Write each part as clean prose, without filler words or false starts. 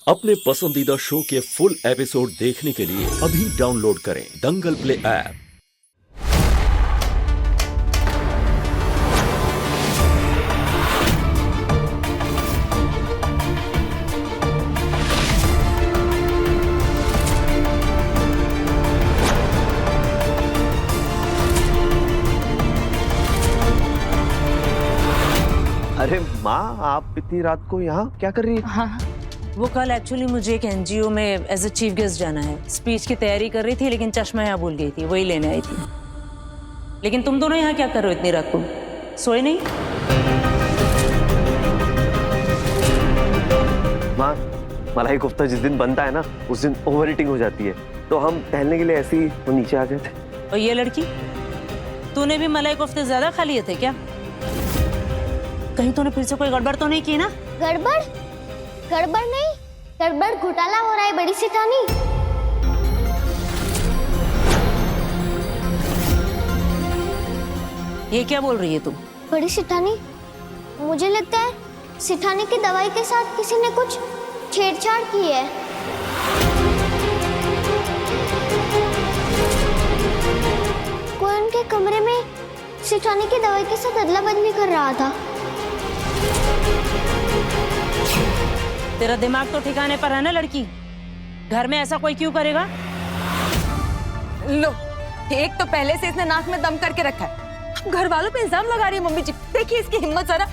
अपने पसंदीदा शो के फुल एपिसोड देखने के लिए अभी डाउनलोड करें दंगल प्ले ऐप। अरे माँ, आप इतनी रात को यहाँ क्या कर रही है? हाँ, वो कल एक्चुअली मुझे एक एनजीओ में एज ए चीफ गेस्ट जाना है। स्पीच की तैयारी कर रही थी लेकिन चश्मा यहाँ भूल गई थी, वही लेने आई थी। लेकिन तुम दोनों यहाँ क्या कर रहे हो इतनी रात को? सोए नहीं? माँ, मलाई कोफ्ता जिस दिन बनता है ना, उस दिन ओवर ईटिंग हो जाती है, तो हम टहलने के लिए ऐसे ही वो नीचे आ गए थे। और ये लड़की, तूने भी मलाई कोफ्ते ज्यादा खा लिए थे क्या? कहीं तूने फिर से कोई गड़बड़ तो नहीं की ना? गड़बड़? गड़बड़ नहीं, गड़बड़ घोटाला हो रहा है बड़ी सेठानी। ये क्या बोल रही है तुम? बड़ी सेठानी, मुझे लगता है सेठानी की दवाई के साथ किसी ने कुछ छेड़छाड़ की है। कोई उनके कमरे में सेठानी की दवाई के साथ अदला बदली कर रहा था। तेरा दिमाग तो ठिकाने पर है ना लड़की? घर में ऐसा कोई क्यों करेगा? लो, एक तो पहले से इसने नाक में दम करके रखा है, घर वालों पे इल्जाम लगा रही है मम्मी जी। देखिए इसकी हिम्मत जरा।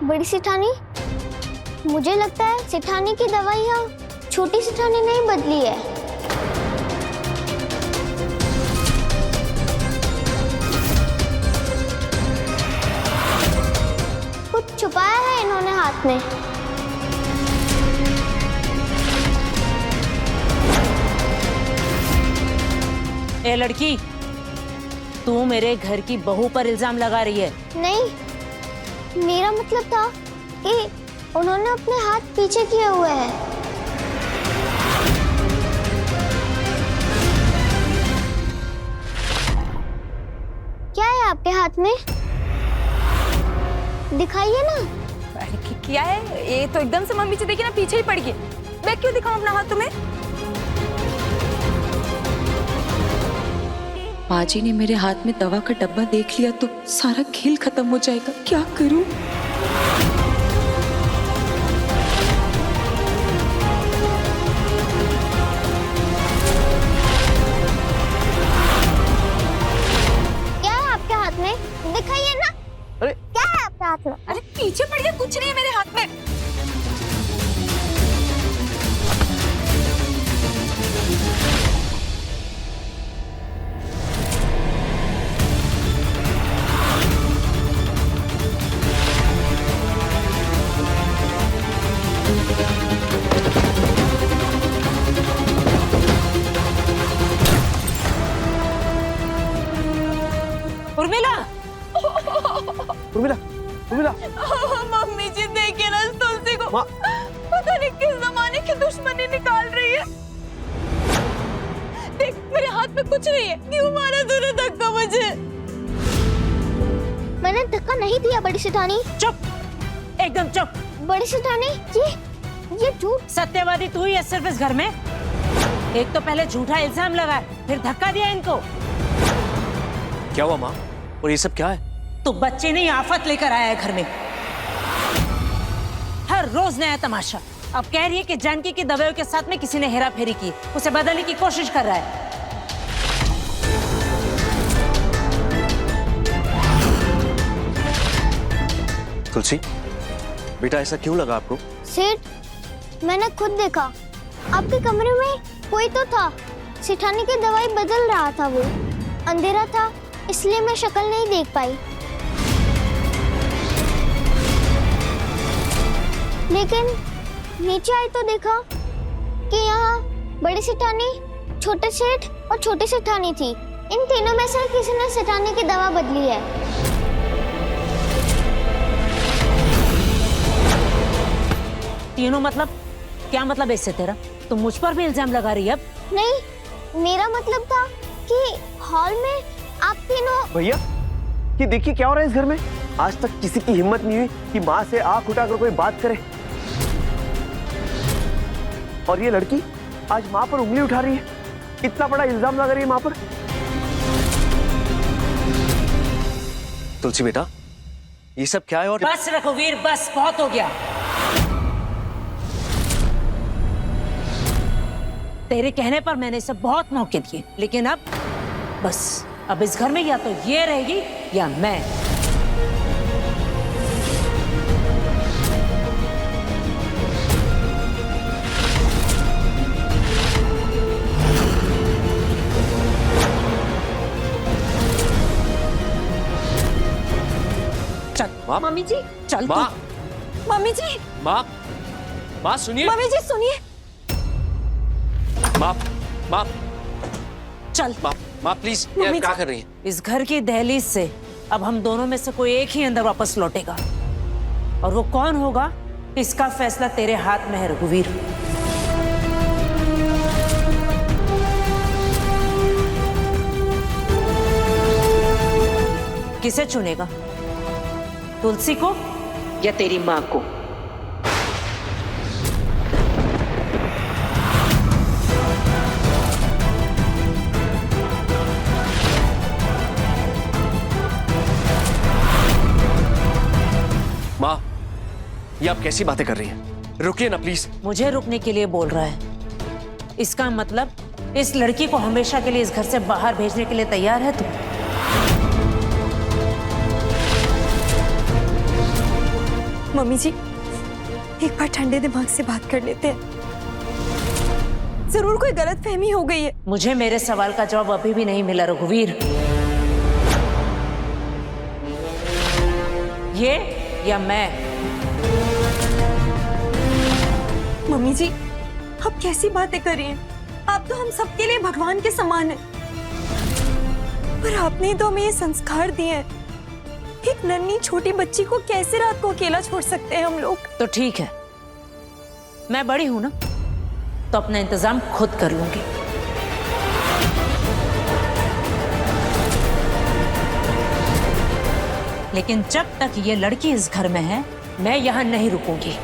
बड़ी सेठानी, मुझे लगता है सेठानी की दवाई यहाँ छोटी सेठानी ने ही बदली है। कुछ छुपाया है इन्होंने हाथ में। ए लड़की, तू मेरे घर की बहू पर इल्जाम लगा रही है। नहीं, मेरा मतलब था कि उन्होंने अपने हाथ पीछे किए हुए हैं। क्या है आपके हाथ में? दिखाइए ना। क्या है ये? तो एकदम से मम्मी जी देखिए ना, पीछे ही पड़ गई। मैं क्यों दिखाऊं अपना हाथ तुम्हें? माँ जी ने मेरे हाथ में दवा का डब्बा देख लिया तो सारा खेल खत्म हो जाएगा। क्या करूं? क्या है आपके हाथ में? दिखाइए ना। अरे क्या है आपके हाथ में? अरे पीछे पड़ गया, कुछ नहीं है मेरे हाथ में। उर्मिला! उर्मिला, उर्मिला, मम्मी जी देखिए ना, तुलसी को माँ। पता नहीं किस जमाने की दुश्मनी निकाल रही है। देख मेरे हाथ में कुछ नहीं है, क्यों मारा तूने धक्का मुझे? मैंने धक्का नहीं दिया बड़ी सेठानी। चुप, एकदम चुप। बड़ी सेठानी, ये झूठ। सत्यवादी तू ही है सिर्फ इस घर में। एक तो पहले झूठा इल्जाम लगा, फिर धक्का दिया इनको। क्या हुआ माँ? और ये सब क्या है? तो बच्चे नहीं आफत लेकर आया है घर में। हर रोज नया तमाशा। अब कह रही है कि जानकी की दवाइयों के साथ में किसी ने हेरा फेरी की, उसे बदलने की कोशिश कर रहा है। तुलसी, बेटा ऐसा क्यों लगा आपको? सेठ, मैंने खुद देखा, आपके कमरे में कोई तो था। सेठानी की दवाई बदल रहा था। वो अंधेरा था, इसलिए मैं शक्ल नहीं देख पाई। लेकिन नीचे आई तो देखा कि यहाँ बड़ी सेठानी, छोटे सेठ और छोटी सेठानी थी। इन तीनों में से किसी ने सेठानी की दवा बदली है। तीनों मतलब? क्या मतलब है इससे तेरा? तुम मुझ पर भी इल्जाम लगा रही है अब? नहीं, मेरा मतलब था कि हॉल में आप तीनों। भैया, कि देखिए क्या हो रहा है इस घर में। आज तक किसी की हिम्मत नहीं हुई कि माँ से आंख उठाकर कोई बात करे, और ये लड़की आज माँ पर उंगली उठा रही है, इतना बड़ा इल्जाम लगा रही है माँ पर। तुलसी बेटा, ये सब क्या है? और बस रघुवीर, बस बहुत हो गया। तेरे कहने पर मैंने इसे बहुत मौके दिए, लेकिन अब इस घर में या तो ये रहेगी या मैं। चल मम्मी जी, चल माँ, मम्मी जी, माँ सुनिए। मम्मी जी सुनिए। माँ चल। माँ प्लीज, मम्मी क्या जी। कर रही है? इस घर की दहलीज से अब हम दोनों में से कोई एक ही अंदर वापस लौटेगा, और वो कौन होगा इसका फैसला तेरे हाथ में है रघुवीर। किसे चुनेगा, तुलसी को या तेरी माँ को? माँ, ये आप कैसी बातें कर रही हैं? रुकिए ना प्लीज। मुझे रुकने के लिए बोल रहा है, इसका मतलब इस लड़की को हमेशा के लिए इस घर से बाहर भेजने के लिए तैयार है तू? मम्मी जी, एक बार ठंडे दिमाग से बात कर लेते हैं। जरूर कोई गलतफहमी हो गई है। मुझे मेरे सवाल का जवाब अभी भी नहीं मिला रघुवीर। ये या मैं? मम्मी जी, आप कैसी बातें कर रही हैं? आप तो हम सबके लिए भगवान के समान हैं। पर आपने तो हमें ये संस्कार दिए हैं। एक नन्ही छोटी बच्ची को कैसे रात को अकेला छोड़ सकते हैं हम लोग? तो ठीक है, मैं बड़ी हूं ना, तो अपना इंतजाम खुद कर लूंगी। लेकिन जब तक ये लड़की इस घर में है, मैं यहां नहीं रुकूंगी।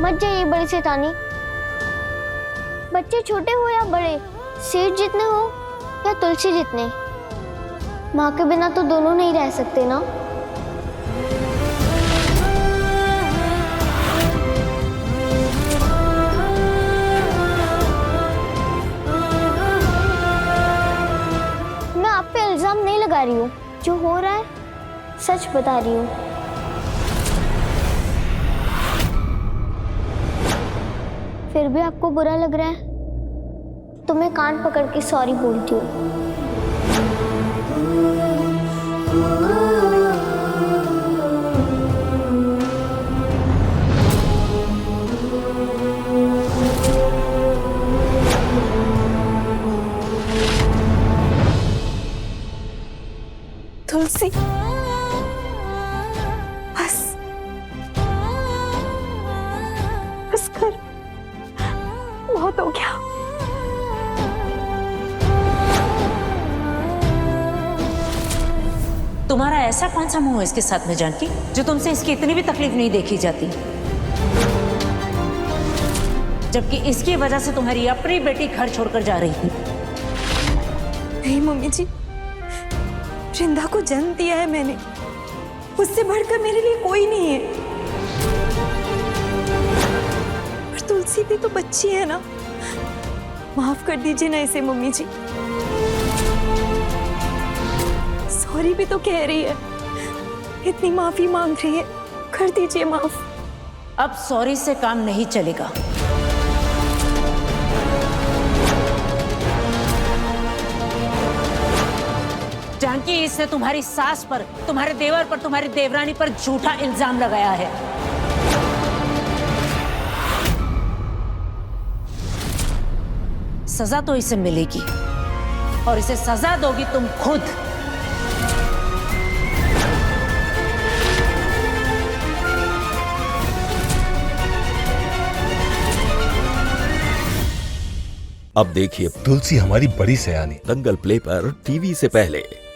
मत जाइए बड़ी शैतानी। बच्चे छोटे हो या बड़े, सेठ जितने हो या तुलसी जितने, माँ के बिना तो दोनों नहीं रह सकते ना। मैं आप पे इल्जाम नहीं लगा रही हूँ, जो हो रहा है सच बता रही हूँ। फिर भी आपको बुरा लग रहा है तो मैं कान पकड़ के सॉरी बोलती हूँ। तुलसी, बस कर, बहुत हो गया। तुम्हारा ऐसा कौन सा मुंह है इसके साथ में जानकी, जो तुमसे इसकी इतनी भी तकलीफ नहीं देखी जाती, जबकि इसकी वजह से तुम्हारी अपनी बेटी घर छोड़कर जा रही थी। नहीं मम्मी जी, वृंदा को जन्म दिया है मैंने, उससे बढ़कर मेरे लिए कोई नहीं है। पर तुलसी भी तो बच्ची है ना, माफ कर दीजिए ना इसे मम्मी जी। सॉरी भी तो कह रही है, इतनी माफी मांग रही है, कर दीजिए माफ। अब सॉरी से काम नहीं चलेगा। जानकी, इसने तुम्हारी सास पर, तुम्हारे देवर पर, तुम्हारी देवरानी पर झूठा इल्जाम लगाया है। सजा तो इसे मिलेगी, और इसे सजा दोगी तुम खुद। अब देखिए तुलसी हमारी बड़ी सयानी। दंगल प्ले पर टीवी से पहले।